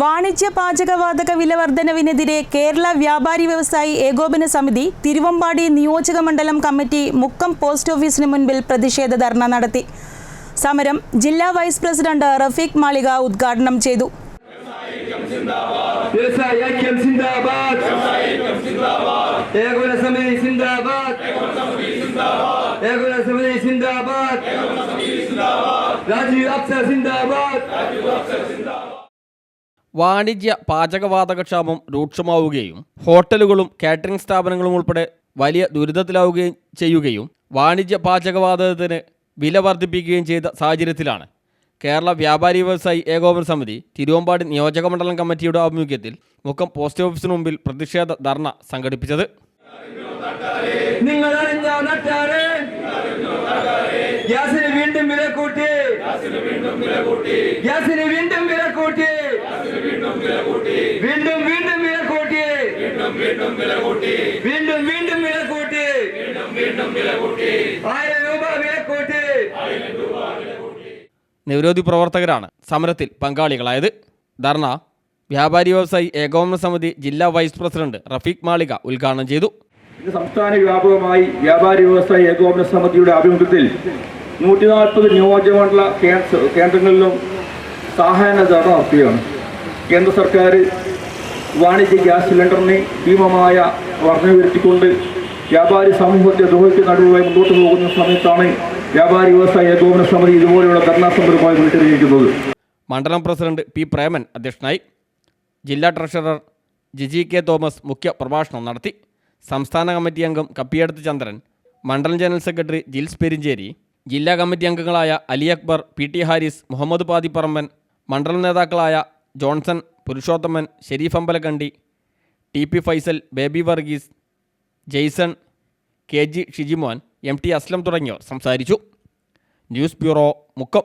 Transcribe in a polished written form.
വാണിജ്യ പാചകവാതക വില വർധനവിനെതിരെ കേരള വ്യാപാരി വ്യവസായി ഏകോപന സമിതി തിരുവമ്പാടി നിയോജക മണ്ഡലം കമ്മിറ്റി മുക്കം പോസ്റ്റ് ഓഫീസിന് മുൻപിൽ പ്രതിഷേധ ധർണ നടത്തി. സമരം ജില്ലാ വൈസ് പ്രസിഡന്റ് റഫീഖ് മാളിക ഉദ്ഘാടനം ചെയ്തു. വാണിജ്യ പാചകവാതകക്ഷാമം രൂക്ഷമാവുകയും ഹോട്ടലുകളും കാറ്ററിംഗ് സ്ഥാപനങ്ങളും ഉൾപ്പെടെ വലിയ ദുരിതത്തിലാവുകയും ചെയ്യുകയും വാണിജ്യ പാചകവാതകത്തിന് വില വർദ്ധിപ്പിക്കുകയും ചെയ്ത സാഹചര്യത്തിലാണ് കേരള വ്യാപാരി വ്യവസായി ഏകോപന സമിതി തിരുവമ്പാടി നിയോജക മണ്ഡലം കമ്മിറ്റിയുടെ ആഭിമുഖ്യത്തിൽ മുക്കം പോസ്റ്റ് ഓഫീസിന് മുമ്പിൽ പ്രതിഷേധ ധർണ സംഘടിപ്പിച്ചത്. ഗ്യാസിന് വീണ്ടും വില കൂട്ടി, ഗ്യാസിന് വീണ്ടും വില കൂട്ടി, വീണ്ടും വീണ്ടും വില കൂട്ടി, വീണ്ടും വീണ്ടും വില കൂട്ടി, 1000 രൂപ വില കൂട്ടി. നിരവധി പ്രവർത്തകരാണ് സമരത്തിൽ പങ്കാളികളായത്. ധർണ വ്യാപാരി വ്യവസായി ഏകോപന സമിതി ജില്ലാ വൈസ് പ്രസിഡന്റ് റഫീഖ് മാളിക ഉദ്ഘാടനം ചെയ്തു. സംസ്ഥാന വ്യാപകമായി വ്യാപാരി വ്യവസായി ഏകോപന സമിതിയുടെ ആഭിമുഖ്യത്തിൽ 140 നിയോജകമണ്ഡല കേന്ദ്രങ്ങളിലും സഹായന ധർണ നടത്തുകയാണ്. കേന്ദ്ര സർക്കാർ വാണിജ്യ ഗ്യാസ് സിലിണ്ടറിന് ഭീമമായ വർധന വരുത്തിക്കൊണ്ട് വ്യാപാരി സമൂഹത്തെ ദ്രോഹിക്കുന്ന നടുവായി മുന്നോട്ട് പോകുന്ന സമയത്താണ് വ്യാപാരി വ്യവസായി ഏകോപന സമിതി ഇതുപോലെയുള്ള ധർണാ സമരവുമായി മുന്നിട്ടിരിക്കുന്നത്. മണ്ഡലം പ്രസിഡന്റ് പി പ്രേമൻ അധ്യക്ഷനായി. ജില്ലാ ട്രഷറർ ജിജി കെ തോമസ് മുഖ്യ പ്രഭാഷണം നടത്തി. സംസ്ഥാന കമ്മിറ്റി അംഗം കപ്പിയടത്ത് ചന്ദ്രൻ, മണ്ഡലം ജനറൽ സെക്രട്ടറി ജിൽസ് പെരിഞ്ചേരി, ജില്ലാ കമ്മിറ്റി അംഗങ്ങളായ അലി അക്ബർ, പി ടി ഹാരിസ്, മുഹമ്മദ് പാതിപ്പറമ്പൻ, മണ്ഡലം നേതാക്കളായ Johnson, Purushothaman, Sharif Ambalakandi, T P Faisal, baby Varghese, Jaison, K G Shijimon, M T Aslam തുടങ്ങിയവർ സംസാരിച്ചു. News bureau, Mukkam.